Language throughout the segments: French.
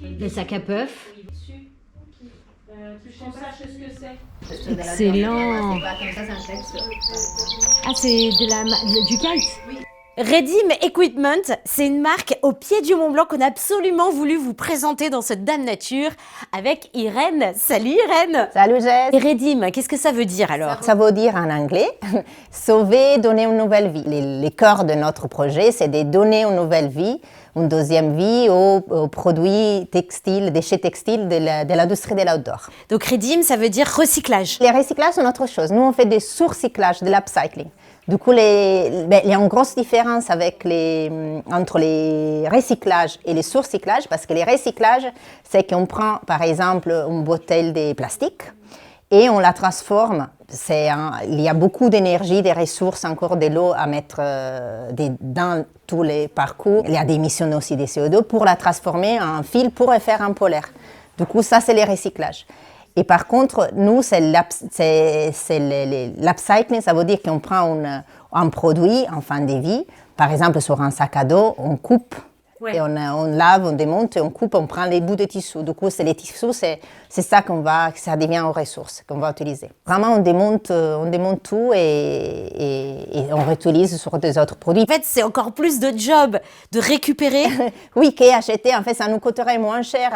Le sac à puff. Que je sache ce que c'est. Excellent. Ah, c'est du kite. Oui. Redim Equipment, c'est une marque au pied du Mont Blanc qu'on a absolument voulu vous présenter dans ce Dame Nature avec Irène. Salut Irène. Salut Jess. Et Redim, qu'est-ce que ça veut dire alors? Ça veut dire en anglais sauver, donner une nouvelle vie. Les cœurs de notre projet, c'est de donner une nouvelle vie, une deuxième vie aux produits textiles, déchets textiles de l'industrie de l'outdoor. Donc Redim, ça veut dire recyclage. Les recyclages sont autre chose. Nous, on fait des surcyclages, de l'upcycling. Du coup, il y a une grosse différence entre les recyclages et les surcyclages, parce que les recyclages, c'est qu'on prend, par exemple, une bouteille de plastique et on la transforme. Il y a beaucoup d'énergie, des ressources, encore de l'eau à mettre dans tous les parcours. Il y a des émissions aussi de CO2 pour la transformer en fil pour faire un polaire. Du coup, ça, c'est les recyclages. Et par contre, nous, c'est l'upcycling, ça veut dire qu'on prend un produit en fin de vie. Par exemple, sur un sac à dos, on coupe, et on lave, on démonte, et on coupe, on prend les bouts de tissu. Du coup, c'est les tissus, c'est ça ça devient aux ressources qu'on va utiliser. Vraiment, on démonte tout et on réutilise sur des autres produits. En fait, c'est encore plus de job de récupérer. Oui, qu'acheter. En fait, ça nous coûterait moins cher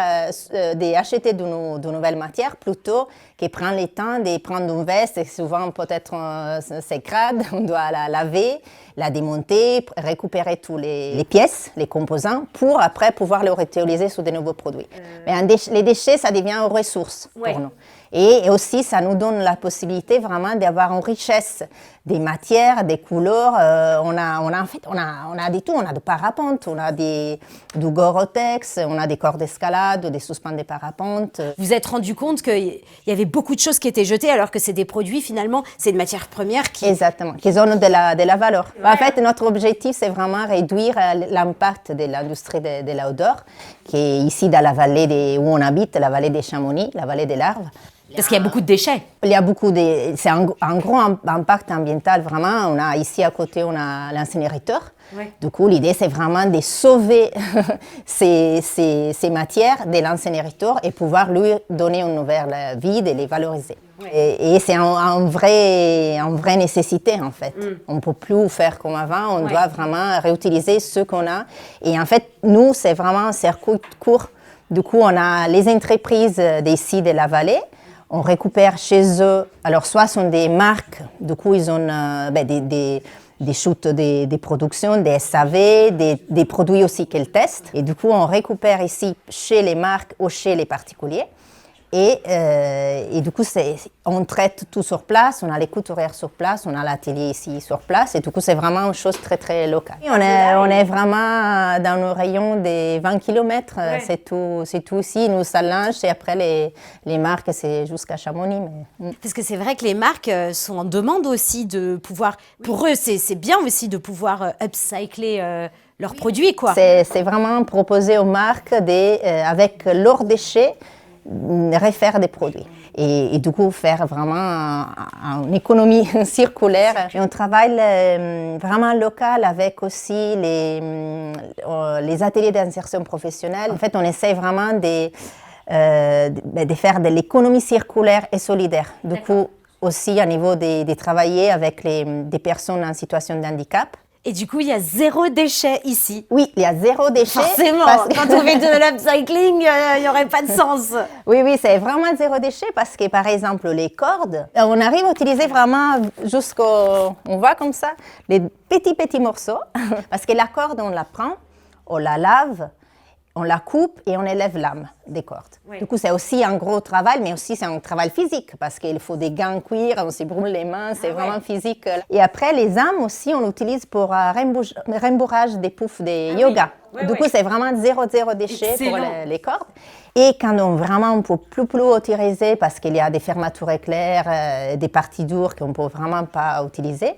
d'acheter de nouvelles matières plutôt que prendre le temps de prendre une veste. Et souvent, peut-être, c'est crade, on doit la laver, la démonter, récupérer tous les pièces, les composants, pour après pouvoir les réutiliser sur de nouveaux produits. Mais les déchets, ça devient une ressource pour nous. Et aussi, ça nous donne la possibilité vraiment d'avoir une richesse des matières, des couleurs. On a des tout. On a du parapente, on a du Gore-Tex, on a des cordes d'escalade, des suspens de parapente. Vous vous êtes rendu compte qu'il y avait beaucoup de choses qui étaient jetées alors que c'est des produits, finalement, c'est une matière première qui... Exactement, qui ont de la valeur. Ouais. En fait, notre objectif, c'est vraiment réduire l'impact de l'industrie de l'outdoor, qui est ici dans la vallée où on habite, la vallée des Chamonix, la vallée des Larves. Parce qu'il y a beaucoup de déchets. C'est un gros impact ambiental, vraiment. Ici à côté, on a l'incinérateur. Ouais. Du coup, l'idée, c'est vraiment de sauver ces matières de l'incinérateur et pouvoir lui donner une nouvelle vie, de les valoriser. Ouais. Et c'est une vraie nécessité, en fait. On ne peut plus faire comme avant, on doit vraiment réutiliser ce qu'on a. Et en fait, nous, c'est vraiment un circuit court. Du coup, on a les entreprises d'ici de la vallée. On récupère chez eux, alors soit ce sont des marques, du coup ils ont des chutes de production, des SAV, des produits aussi qu'elles testent. Et du coup on récupère ici chez les marques ou chez les particuliers. Et du coup, on traite tout sur place, on a les couturières sur place, on a l'atelier ici sur place, et du coup, c'est vraiment une chose très, très locale. Et on est vraiment dans le rayon des 20 km, c'est tout ici, nous, ça linge, et après, les marques, c'est jusqu'à Chamonix. Parce que c'est vrai que les marques sont en demande aussi de pouvoir, pour eux, c'est bien aussi de pouvoir upcycler leurs produits, quoi. C'est vraiment proposer aux marques, avec leurs déchets, refaire des produits et du coup faire vraiment une économie circulaire. Et on travaille vraiment local avec aussi les ateliers d'insertion professionnelle. En fait, on essaie vraiment de faire de l'économie circulaire et solidaire. Du coup, aussi à niveau de travailler avec des personnes en situation de handicap. Et du coup, il y a zéro déchet ici. Oui, il y a zéro déchet. Forcément, quand on fait de l'upcycling, il n'y aurait pas de sens. Oui, c'est vraiment zéro déchet parce que, par exemple, les cordes, on arrive à utiliser vraiment on voit comme ça, les petits morceaux. Parce que la corde, on la prend, on la lave, on la coupe et on élève l'âme des cordes. Oui. Du coup, c'est aussi un gros travail, mais aussi c'est un travail physique parce qu'il faut des gants en cuir, on se brûle les mains, c'est vraiment physique. Et après, les âmes aussi, on l'utilise pour rembourrage des poufs de yoga. Oui. Du coup, c'est vraiment zéro déchet pour les cordes. Et quand on ne peut plus utiliser parce qu'il y a des fermetures éclairs, des parties dures qu'on ne peut vraiment pas utiliser,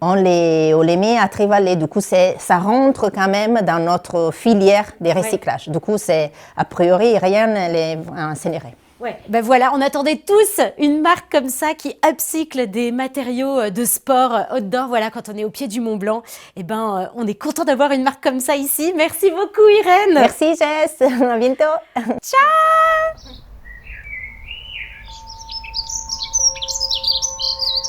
on les met à trivaler. Du coup, ça rentre quand même dans notre filière de recyclage. Du coup, c'est a priori rien n'est incinéré. Ouais, ben voilà, on attendait tous une marque comme ça qui upcycle des matériaux de sport outdoor. Voilà, quand on est au pied du Mont Blanc, eh ben, on est content d'avoir une marque comme ça ici. Merci beaucoup, Irène. Merci Jess, à bientôt. Ciao.